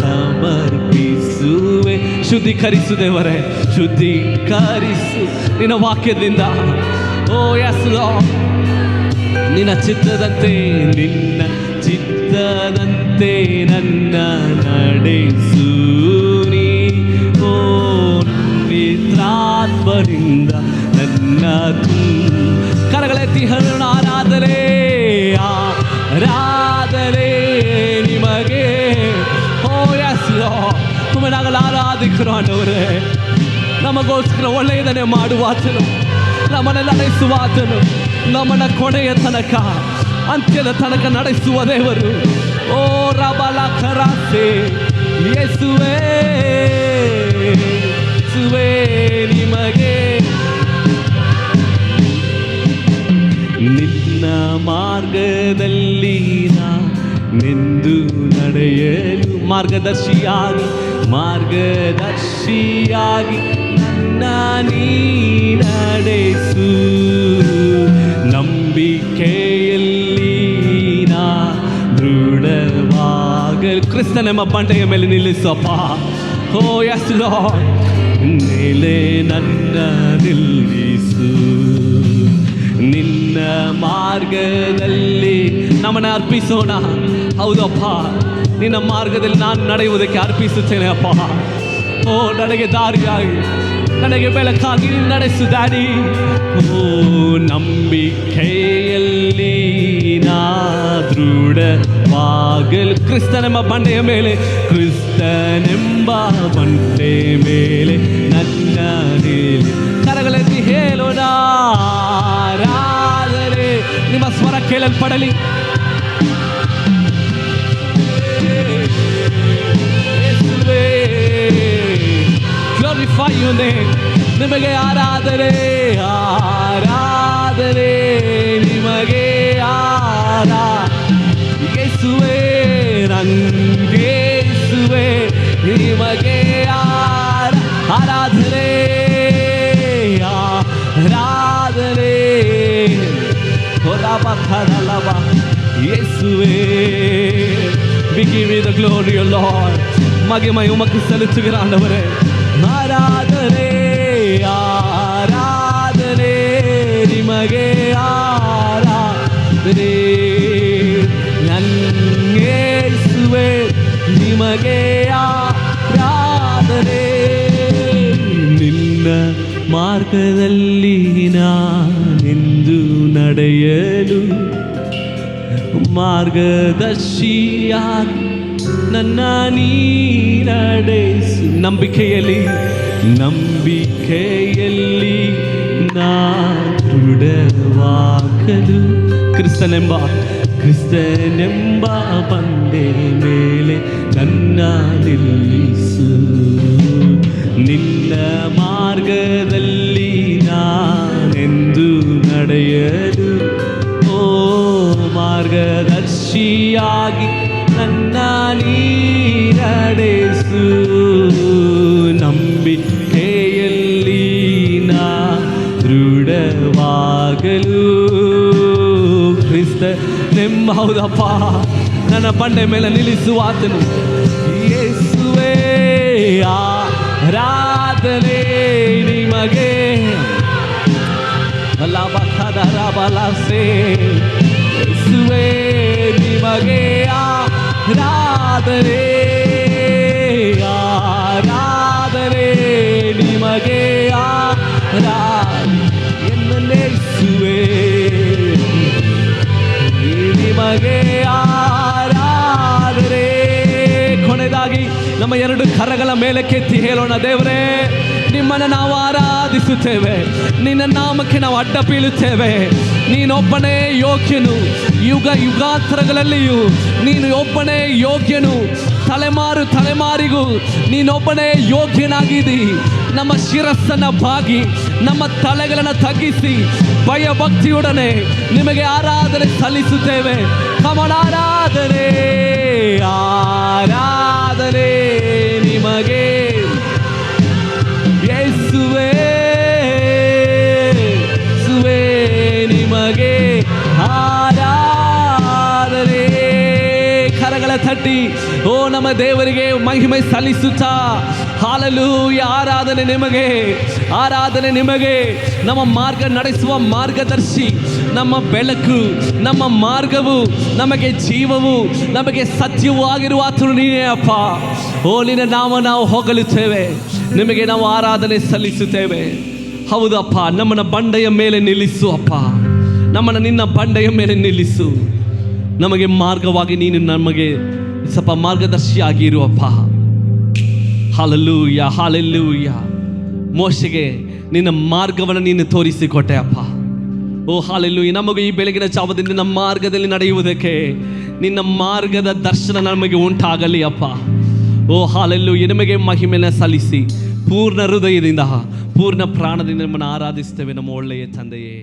ಸಮರ್ಪಿಸುವೆ. ಶುದ್ಧೀಕರಿಸು ದೇವರೇ, ಶುದ್ಧೀಕರಿಸು ನಿನ್ನ ವಾಕ್ಯದಿಂದ. ಓ ಯಸ್ ಲಾರ್ಡ್, ನಿನ್ನ ಚಿತ್ತದಂತೆ, ನಿನ್ನ ಚಿತ್ತದಂತೆ ನನ್ನ ನಡೆಸು. ನೀ ಓ ಪವಿತ್ರಾತ್ಮನಿಂದ ಆತ್ಮರಿಂದ ನನ್ನ ಕರಗಳೆತ್ತಿ ಹೇಳೋಣ ಆರಾಧನೆ ಆರಾಧನೆ ನಿಮಗೆ. ಓ ಎಸ್ ತುಮನಾಗಲು ಆರಾಧಿಕರು ಆண்டವರೇ. ನಮಗೋಸ್ಕರ ಒಳ್ಳೆಯದನ್ನೇ ಮಾಡುವಾತನು, ನಮ್ಮನ್ನು ನಡೆಸುವಾತನು, ನಮ್ಮನ್ನ ಕೊನೆಯ ತನಕ ಅಂತ್ಯದ ತನಕ ನಡೆಸುವ ದೇವರು. ಓ ರಬಲ ಕರಾಸೆ ಯೇಸುವೇ ಯೇಸುವೇ ನಿಮಗೆ. ನಿನ್ನ ಮಾರ್ಗದಲ್ಲಿ ನಾನೆಂದು ನಡೆಯಲು ಮಾರ್ಗದರ್ಶಿಯಾಗಿ ನನ್ನ ನೀ ನಡೆಸು. ನಂಬಿಕೆಯಲ್ಲಿ ನಾ ದೃಢವಾಗಲು ಕ್ರಿಸ್ತನೆಂಬ ಬಂಡೆಯ ಮೇಲೆ ನಿಲ್ಲಿಸಪ್ಪ. ಓ ಎಸ್ ಲಾರ್ಡ್, ಮೇಲೆ ನನ್ನ ನಿಲ್ಲಿಸು. ನಿನ್ನ ಮಾರ್ಗದಲ್ಲಿ ನಮ್ಮನ್ನು ಅರ್ಪಿಸೋಣ. ಹೌದಪ್ಪ, ನಿನ್ನ ಮಾರ್ಗದಲ್ಲಿ ನಾನು ನಡೆಯುವುದಕ್ಕೆ ಅರ್ಪಿಸುತ್ತೇನೆ ಅಪ್ಪ. ಓ ನನಗೆ ದಾರಿಯಾಗಿ, ನನಗೆ ಬೆಳಕಾಗಿ ನೀನು ನಡೆಸು ಡ್ಯಾಡಿ. ಓ ನಂಬಿಕೆಯಲ್ಲಿ ನಾ ದೃಢವಾಗಲು ಕ್ರಿಸ್ತನೆಂಬ ಬಂಡೆಯ ಮೇಲೆ ಮೇಲೆ ನನ್ನ ನಿಲ್ಲಿ. ಕರಗಳೆತ್ತಿ ಹೇಳೋಣ ಆರಾಧನೆ. ನಿಮ್ಮ ಸ್ವರ ಕೇಳಲ್ಪಡಲಿ. Glorify your name. ನಿಮಗೆ ಆರಾಧನೆ ಆರಾಧನೆ ನಿಮಗೆ ಯೇಸುವೇ ನಂಗೆ ಯೇಸುವೇ ನಿಮಗೆ ಆರಾಧನೆ ಆರಾಧನೆ ಹೊರಬಲವ ಯೇಸುವೇ. We give you the glory, O Lord. மகிமை உமக்கு செலுத்துகிற ஆண்டவரே. ஆராதனே ஆராதனே நிமகே ஆராதனே நன்னேசுவே ನಿಮಗೆ ಆರಾಧನೆ. ನಿನ್ನ ಮಾರ್ಗದಲ್ಲಿ ನಾನೆಂದು ನಡೆಯಲು ಮಾರ್ಗದರ್ಶಿಯಾಗಿ ನನ್ನ ನೀ ನಡೆಸು. ನಂಬಿಕೆಯಲ್ಲಿ ನಾ ದೃಢವಾಗಲು ಕ್ರಿಸ್ತನೆಂಬ ಬಂಡೆ ಮೇಲೆ ನನ್ನ ನಿಲ್ಲಿಸು. ನಿನ್ನ ಮಾರ್ಗದಲ್ಲಿ ನಾನೆಂದು ನಡೆಯಲು ಓ ಮಾರ್ಗದರ್ಶಿಯಾಗಿ ನನ್ನ ನೀ ನಡೆಸು. ನಂಬಿಕೆಯಲ್ಲಿ ನಾ ದೃಢವಾಗಲು ಕ್ರಿಸ್ತ ಹೌದಪ್ಪ, ನನ್ನ ಬಂಡೆ ಮೇಲೆ ನಿಲ್ಲಿಸುವಾತನು ಯೇಸುವೇ ಆರಾಧನೆ ನಿಮಗೆ. ಬಲಾಸೆ ಯೇಸುವೇ ನಿಮಗೆ ಆರಾಧನೆ ಆರಾಧನೆ ನಿಮಗೆ ಆರಾಧನೆ ಯೇಸುವೇ ನಿಮಗೆ ಆರಾಧನೆ. ಕೊನೆಯದಾಗಿ ನಮ್ಮ ಎರಡು ಕರಗಳ ಮೇಲೆ ಕೆತ್ತಿ ಹೇಳೋಣ, ದೇವರೇ ನಿಮ್ಮನ್ನು ನಾವು ಆರಾಧಿಸುತ್ತೇವೆ, ನಿನ್ನ ನಾಮಕ್ಕೆ ನಾವು ಅಡ್ಡ ಬೀಳುತ್ತೇವೆ. ನೀನೊಬ್ಬನೇ ಯೋಗ್ಯನು, ಯುಗ ಯುಗಾಂತರಗಳಲ್ಲಿಯೂ ನೀನು ಒಬ್ಬನೇ ಯೋಗ್ಯನು. ತಲೆಮಾರಿಗೂ ನೀನೊಬ್ಬನೇ ಯೋಗ್ಯನಾಗಿದ್ದಿ. ನಮ್ಮ ಶಿರಸ್ಸನ್ನು ಬಾಗಿ ನಮ್ಮ ತಲೆಗಳನ್ನು ತಗ್ಗಿಸಿ ಭಯಭಕ್ತಿಯೊಡನೆ ನಿಮಗೆ ಆರಾಧನೆ ಸಲ್ಲಿಸುತ್ತೇವೆ. ಆರಾಧನೆ ಆರಾಧನೆ ನಿಮಗೆ ಯೇಸುವೇ ಯೇಸುವೇ ನಿಮಗೆ ಆರಾಧನೆ. ಕರಗಳ ತಟ್ಟಿ ಓ ನಮ್ಮ ದೇವರಿಗೆ ಮಹಿಮೆ ಸಲ್ಲಿಸುತ್ತಾ ಹಾಲೆಲೂಯ. ಆರಾಧನೆ ನಿಮಗೆ, ಆರಾಧನೆ ನಿಮಗೆ. ನಮ್ಮ ಮಾರ್ಗ ನಡೆಸುವ ಮಾರ್ಗದರ್ಶಿ, ನಮ್ಮ ಬೆಳಕು, ನಮ್ಮ ಮಾರ್ಗವು, ನಮಗೆ ಜೀವವು, ನಮಗೆ ಸತ್ಯವೂ ಆಗಿರುವ ಆತನು ನೀನೇ ಅಪ್ಪ. ಓ ನಿನ್ನ ನಾಮ ನಾವು ಹೊಗಳುತ್ತೇವೆ, ನಿಮಗೆ ನಾವು ಆರಾಧನೆ ಸಲ್ಲಿಸುತ್ತೇವೆ. ಹೌದಪ್ಪ, ನಮ್ಮನ್ನ ಬಂಡೆಯ ಮೇಲೆ ನಿಲ್ಲಿಸು ಅಪ್ಪ, ನಮ್ಮನ್ನು ನಿನ್ನ ಬಂಡೆಯ ಮೇಲೆ ನಿಲ್ಲಿಸು. ನಮಗೆ ಮಾರ್ಗವಾಗಿ ನೀನು ನಮಗೆ ಸ್ವಲ್ಪ ಮಾರ್ಗದರ್ಶಿಯಾಗಿರುವಪ್ಪ. Hallelujah, hallelujah. ಮೋಶೆಗೆ ನಿನ್ನ ಮಾರ್ಗವನ್ನು ನೀನು ತೋರಿಸಿಕೊಟ್ಟೆ ಅಪ್ಪ. ಓ ಹಾಲೆಲೂಯ. ನಮಗೆ ಈ ಬೆಳಗಿನ ಜಾವದಿಂದ ನಮ್ಮ ಮಾರ್ಗದಲ್ಲಿ ನಡೆಯುವುದಕ್ಕೆ ನಿನ್ನ ಮಾರ್ಗದ ದರ್ಶನ ನಮಗೆ ಉಂಟಾಗಲಿ ಅಪ್ಪ. ಓ ಹಾಲೆಲೂಯ. ನಿಮಗೆ ಮಹಿಮೆನ ಸಲ್ಲಿಸಿ ಪೂರ್ಣ ಹೃದಯದಿಂದ, ಪೂರ್ಣ ಪ್ರಾಣದಿಂದ ನಮ್ಮನ್ನು ಆರಾಧಿಸ್ತೇವೆ ನಮ್ಮ ಒಳ್ಳೆಯ ತಂದೆಯೇ.